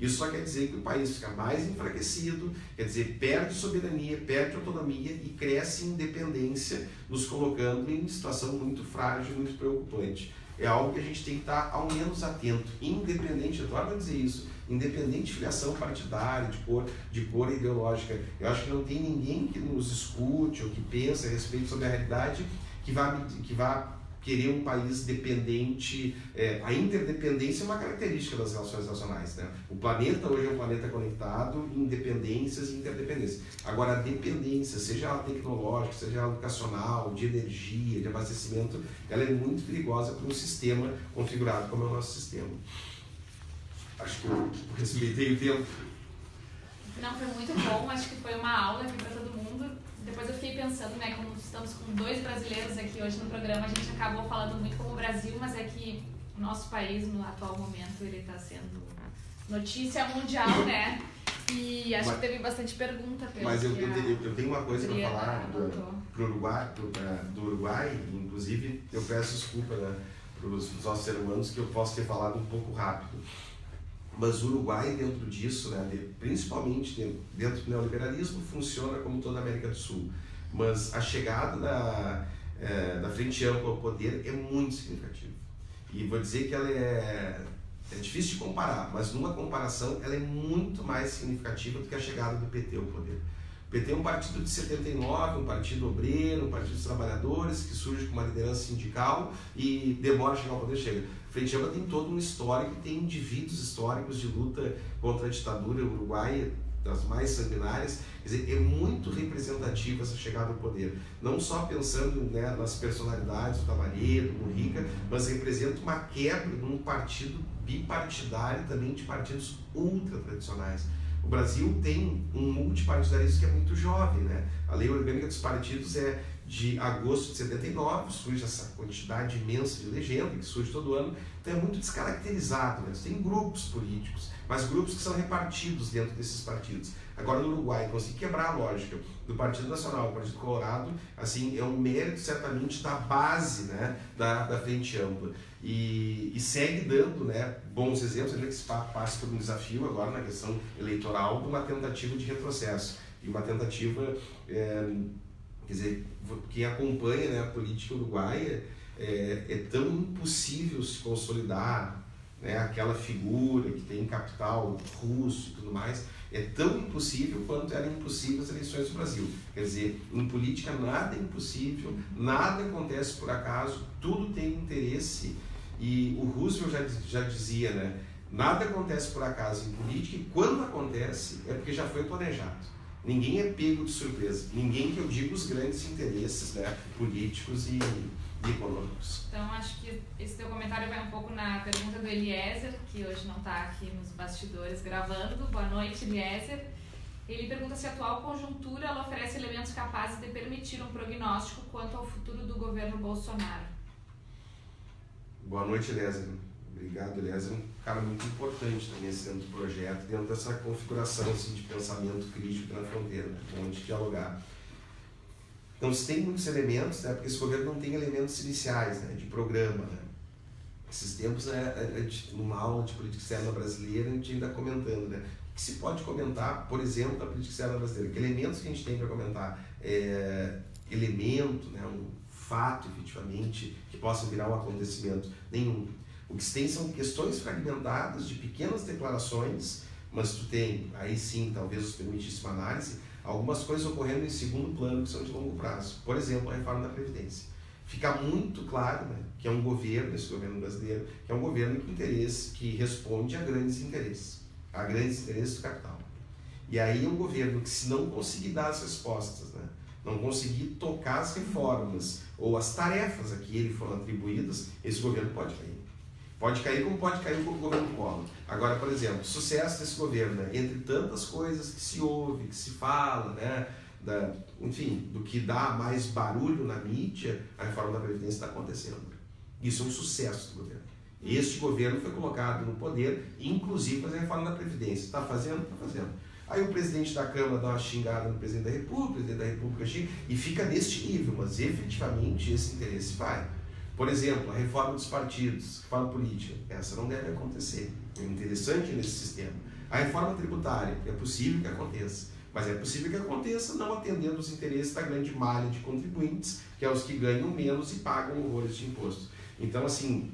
Isso só quer dizer que o país fica mais enfraquecido, quer dizer, perde soberania, perde autonomia e cresce independência, nos colocando em situação muito frágil, muito preocupante. É algo que a gente tem que estar ao menos atento, independente, eu torno a dizer isso, independente de filiação partidária, de cor ideológica. Eu acho que não tem ninguém que nos escute ou que pense a respeito sobre a realidade que vá querer um país dependente. A interdependência é uma característica das relações nacionais, né? O planeta hoje é um planeta conectado, independências e interdependências. Agora, a dependência, seja ela tecnológica, seja ela educacional, de energia, de abastecimento, ela é muito perigosa para um sistema configurado como é o nosso sistema. Acho que eu respeitei o tempo. Não, foi muito bom, acho que foi uma aula aqui para todo mundo. Depois eu fiquei pensando, né, como estamos com 2 brasileiros aqui hoje no programa, a gente acabou falando muito como o Brasil, mas é que o nosso país, no atual momento, ele está sendo notícia mundial, né? E acho que teve bastante pergunta. Mas eu tenho uma coisa para falar do Uruguai, inclusive eu peço desculpa, né, para os nossos seres humanos que eu posso ter falado um pouco rápido. Mas o Uruguai, dentro disso, né, principalmente dentro do neoliberalismo, funciona como toda a América do Sul. Mas a chegada da Frente Ampla ao poder é muito significativa. E vou dizer que ela é difícil de comparar, mas numa comparação ela é muito mais significativa do que a chegada do PT ao poder. O PT é um partido de 79, um partido obreiro, um partido dos trabalhadores, que surge com uma liderança sindical e demora a chegar ao poder, chega. Frente Ampla tem todo um histórico, tem indivíduos históricos de luta contra a ditadura uruguaia, das mais sanguinárias. Quer dizer, é muito representativa essa chegada ao poder. Não só pensando, né, nas personalidades do Tabaredo, do Mujica, mas representa uma quebra num partido bipartidário também de partidos ultra tradicionais. O Brasil tem um multipartidarismo que é muito jovem, né? A lei orgânica dos partidos é de agosto de 79, surge essa quantidade imensa de legenda que surge todo ano, então é muito descaracterizado, né? Você tem grupos políticos, mas grupos que são repartidos dentro desses partidos. Agora no Uruguai, conseguir quebrar a lógica do Partido Nacional, do Partido Colorado, assim, é um mérito certamente da base, né, da Frente Ampla. E segue dando, né, bons exemplos, ainda que se passe por um desafio agora na questão eleitoral de uma tentativa de retrocesso e uma tentativa Quer dizer, quem acompanha, né, a política uruguaia, é tão impossível se consolidar, né, aquela figura que tem capital russo e tudo mais, é tão impossível quanto eram impossíveis as eleições do Brasil. Quer dizer, em política nada é impossível, nada acontece por acaso, tudo tem interesse. E o Roosevelt já dizia, né, nada acontece por acaso em política, e quando acontece é porque já foi planejado. Ninguém é pego de surpresa, ninguém, que eu digo, os grandes interesses, né, políticos e econômicos. Então, acho que esse teu comentário vai um pouco na pergunta do Eliezer, que hoje não está aqui nos bastidores gravando. Boa noite, Eliezer. Ele pergunta se a atual conjuntura ela oferece elementos capazes de permitir um prognóstico quanto ao futuro do governo Bolsonaro. Boa noite, Eliezer. Obrigado, Eliezer. É um cara muito importante também dentro do projeto, dentro dessa configuração assim, de pensamento crítico na fronteira, né? Bom de dialogar. Então, se tem muitos elementos, né, porque esse governo não tem elementos iniciais, né, de programa. Né. Esses tempos, numa aula de política externa brasileira, a gente ainda comentando, né, o que se pode comentar, por exemplo, da política externa brasileira. Que elementos que a gente tem para comentar? Elemento, né, um fato, efetivamente, que possa virar um acontecimento? Nenhum. O que se tem são questões fragmentadas de pequenas declarações, mas tu tem, aí sim, talvez os permitisse uma análise, algumas coisas ocorrendo em segundo plano que são de longo prazo. Por exemplo, a reforma da Previdência. Fica muito claro, né, que é um governo, esse governo brasileiro, que é um governo que responde a grandes interesses do capital. E aí é um governo que, se não conseguir dar as respostas, né, não conseguir tocar as reformas ou as tarefas a que ele foram atribuídas, esse governo pode cair. Pode cair como pode cair o governo Collor. Agora, por exemplo, sucesso desse governo, né? Entre tantas coisas que se ouve, que se fala, né? Enfim, do que dá mais barulho na mídia, a reforma da Previdência está acontecendo. Isso é um sucesso do governo. Este governo foi colocado no poder, inclusive fazer a reforma da Previdência. Está fazendo? Está fazendo. Aí o presidente da Câmara dá uma xingada no presidente da República, o presidente da República xinga, e fica neste nível, mas efetivamente esse interesse vai. Por exemplo, a reforma dos partidos, reforma política, essa não deve acontecer. É interessante nesse sistema. A reforma tributária, é possível que aconteça, mas é possível que aconteça não atendendo os interesses da grande malha de contribuintes, que é os que ganham menos e pagam horrores de imposto. Então, assim,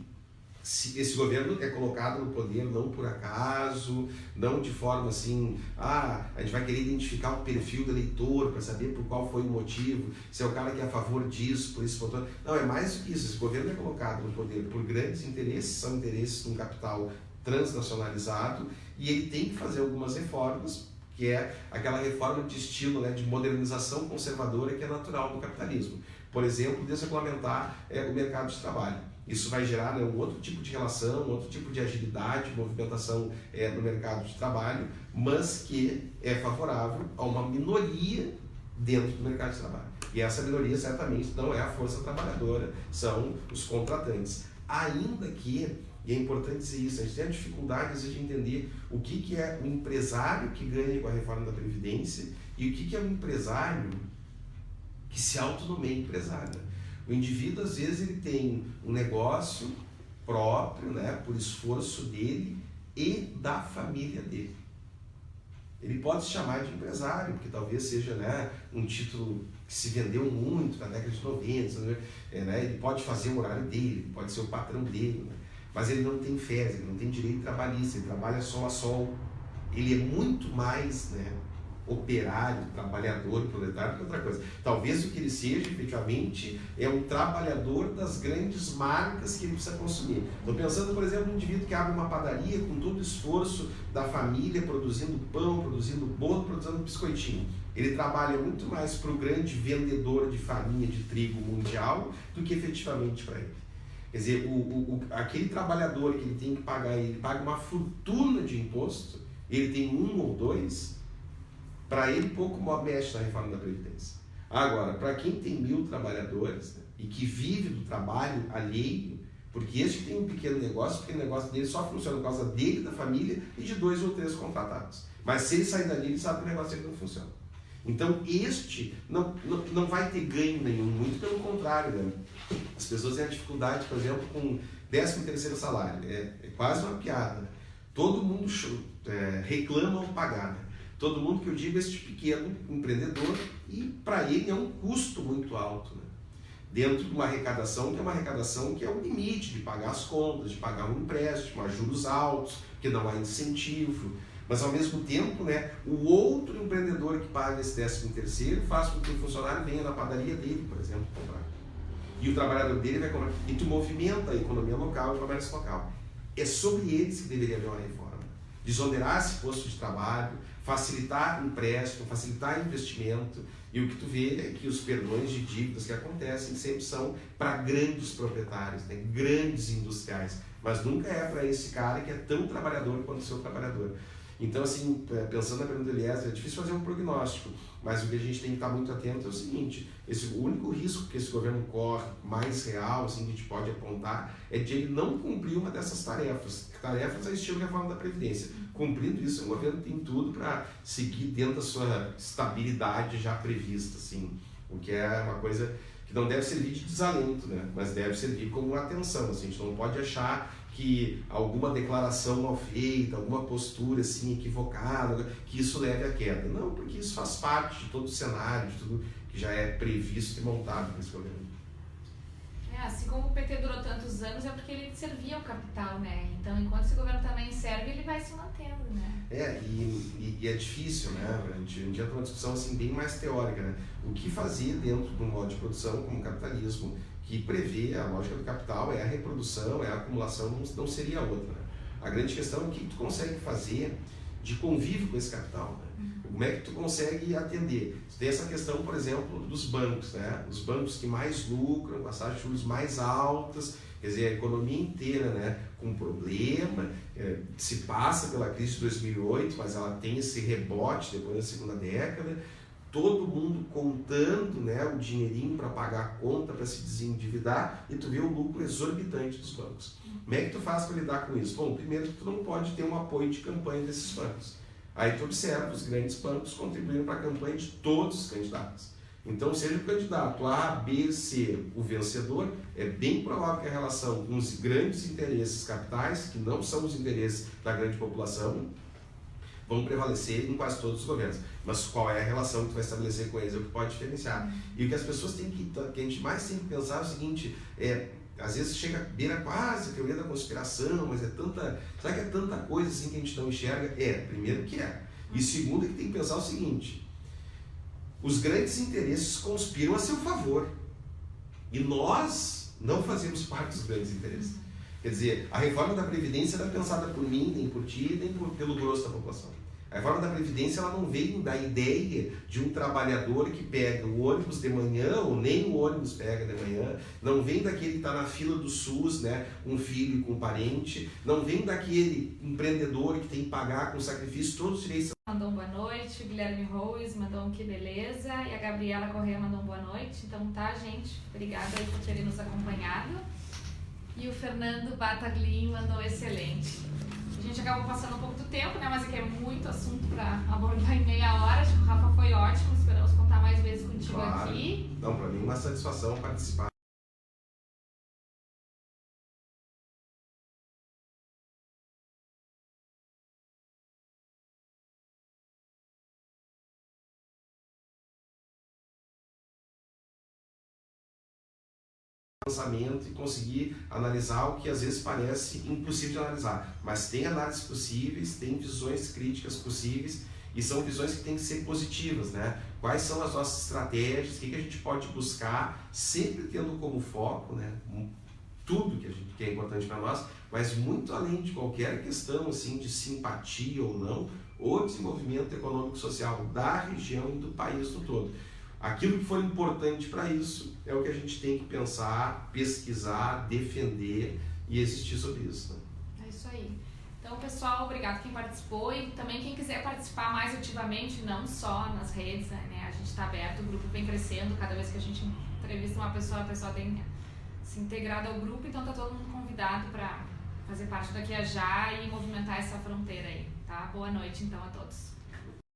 se esse governo é colocado no poder não por acaso, não de forma assim, a gente vai querer identificar o perfil do eleitor para saber por qual foi o motivo, se é o cara que é a favor disso, por isso votou. Não, é mais do que isso. Esse governo é colocado no poder por grandes interesses, são interesses de um capital transnacionalizado, e ele tem que fazer algumas reformas, que é aquela reforma de estilo, né, de modernização conservadora que é natural do capitalismo. Por exemplo, desregulamentar o mercado de trabalho. Isso vai gerar, né, um outro tipo de relação, um outro tipo de agilidade, movimentação no mercado de trabalho, mas que é favorável a uma minoria dentro do mercado de trabalho. E essa minoria certamente não é a força trabalhadora, são os contratantes. Ainda que, e é importante dizer isso, a gente tem dificuldades de entender o que é o empresário que ganha com a reforma da Previdência e o que é o empresário que se autonomeia empresário. O indivíduo, às vezes, ele tem um negócio próprio, né, por esforço dele e da família dele. Ele pode se chamar de empresário, porque talvez seja, né, um título que se vendeu muito na década de 90, né, ele pode fazer o horário dele, pode ser o patrão dele, né, mas ele não tem férias, ele não tem direito trabalhista, ele trabalha sol a sol. Ele é muito mais, né, operário, trabalhador, proletário, que outra coisa. Talvez o que ele seja, efetivamente, é um trabalhador das grandes marcas que ele precisa consumir. Estou pensando, por exemplo, no indivíduo que abre uma padaria com todo o esforço da família, produzindo pão, produzindo bolo, produzindo biscoitinho. Ele trabalha muito mais para o grande vendedor de farinha de trigo mundial do que efetivamente para ele. Quer dizer, aquele trabalhador que ele tem que pagar, ele paga uma fortuna de imposto, ele tem um ou dois, para ele pouco mexe na reforma da Previdência. Agora, para quem tem 1.000 trabalhadores, né, e que vive do trabalho alheio, porque este que tem um pequeno negócio, o pequeno negócio dele só funciona por causa dele, da família e de 2 ou 3 contratados. Mas se ele sair dali, ele sabe que o negócio dele não funciona. Então, este não vai ter ganho nenhum, muito pelo contrário. Né? As pessoas têm a dificuldade, por exemplo, com 13º salário. É quase uma piada. Né? Todo mundo reclama ao pagar. Né? Todo mundo que eu digo é este pequeno empreendedor e para ele é um custo muito alto, né? Dentro de uma arrecadação que é o limite de pagar as contas, de pagar um empréstimo, a juros altos, que não há incentivo. Mas ao mesmo tempo, né, o outro empreendedor que paga esse 13º faz com que o funcionário venha na padaria dele, por exemplo, comprar. E o trabalhador dele vai comprar. E tu movimenta a economia local e o comércio local. É sobre eles que deveria haver uma reforma. Desonerar esse posto de trabalho, facilitar empréstimo, facilitar investimento. E o que tu vê é que os perdões de dívidas que acontecem sempre são para grandes proprietários, né? Grandes industriais. Mas nunca é para esse cara que é tão trabalhador quanto o seu trabalhador. Então, assim, pensando na pergunta do Eliezer, é difícil fazer um prognóstico, mas o que a gente tem que estar muito atento é o seguinte: o único risco que esse governo corre, mais real, assim, que a gente pode apontar, é de ele não cumprir uma dessas tarefas. Tarefas a estilo reforma da Previdência. Cumprindo isso, o governo tem tudo para seguir dentro da sua estabilidade já prevista, assim, o que é uma coisa que não deve servir de desalento, né? Mas deve servir como atenção. Assim, a gente não pode achar que alguma declaração mal feita, alguma postura assim equivocada, que isso leve à queda. Não, porque isso faz parte de todo o cenário, de tudo que já é previsto e montado nesse governo. Assim como o PT durou tantos anos, é porque ele servia ao capital, né? Então, enquanto esse governo também serve, ele vai se mantendo, né? E é difícil, né? A gente entra numa discussão assim, bem mais teórica, né? O que fazer dentro de um modo de produção como o capitalismo, que prevê a lógica do capital, é a reprodução, é a acumulação, não seria outra, né? A grande questão é o que tu consegue fazer de convívio com esse capital, né? Como é que tu consegue atender? Tu tem essa questão, por exemplo, dos bancos, né? Os bancos que mais lucram, com as taxas de juros mais altas, quer dizer, a economia inteira, né, com problema, se passa pela crise de 2008, mas ela tem esse rebote depois da segunda década, todo mundo contando, né, o dinheirinho para pagar a conta, para se desendividar, e tu vê o lucro exorbitante dos bancos. Como é que tu faz para lidar com isso? Bom, primeiro tu não pode ter um apoio de campanha desses bancos. Aí tu observa, os grandes bancos contribuindo para a campanha de todos os candidatos. Então, seja o candidato A, B, C, o vencedor, é bem provável que a relação com os grandes interesses capitais, que não são os interesses da grande população, vão prevalecer em quase todos os governos. Mas qual é a relação que tu vai estabelecer com eles? É o que pode diferenciar. E o que as pessoas têm que a gente mais tem que pensar é o seguinte, às vezes chega a beira quase a teoria da conspiração, mas será que é tanta coisa assim que a gente não enxerga? Primeiro que é. E segundo que tem que pensar o seguinte: os grandes interesses conspiram a seu favor. E nós não fazemos parte dos grandes interesses. Quer dizer, a reforma da Previdência não é pensada por mim, nem por ti, nem pelo grosso da população. A reforma da Previdência ela não vem da ideia de um trabalhador que pega o ônibus de manhã, ou nem o ônibus pega de manhã, não vem daquele que está na fila do SUS, né, com um filho e com um parente, não vem daquele empreendedor que tem que pagar com sacrifício todos os direitos. Mandou boa noite, o Guilherme Rose mandou um que beleza, e a Gabriela Corrêa mandou boa noite. Então tá, gente, obrigada aí por terem nos acompanhado. E o Fernando Bataglin mandou excelente. A gente acabou passando um pouco do tempo, né? Mas aqui é muito assunto para abordar em meia hora. Acho que o Rafa foi ótimo, esperamos contar mais vezes contigo aqui. Não, para mim é uma satisfação participar. Pensamento e conseguir analisar o que às vezes parece impossível de analisar, mas tem análises possíveis, tem visões críticas possíveis e são visões que têm que ser positivas, né? Quais são as nossas estratégias, o que a gente pode buscar, sempre tendo como foco, né, tudo que é importante para nós, mas muito além de qualquer questão assim de simpatia ou não, o desenvolvimento econômico e social da região e do país no todo. Aquilo que for importante para isso é o que a gente tem que pensar, pesquisar, defender e existir sobre isso, né? É isso aí. Então, pessoal, obrigado quem participou e também quem quiser participar mais ativamente, não só nas redes, né? A gente está aberto, o grupo vem crescendo, cada vez que a gente entrevista uma pessoa, a pessoa tem se integrado ao grupo, então está todo mundo convidado para fazer parte daqui a já e movimentar essa fronteira aí, tá? Boa noite, então, a todos.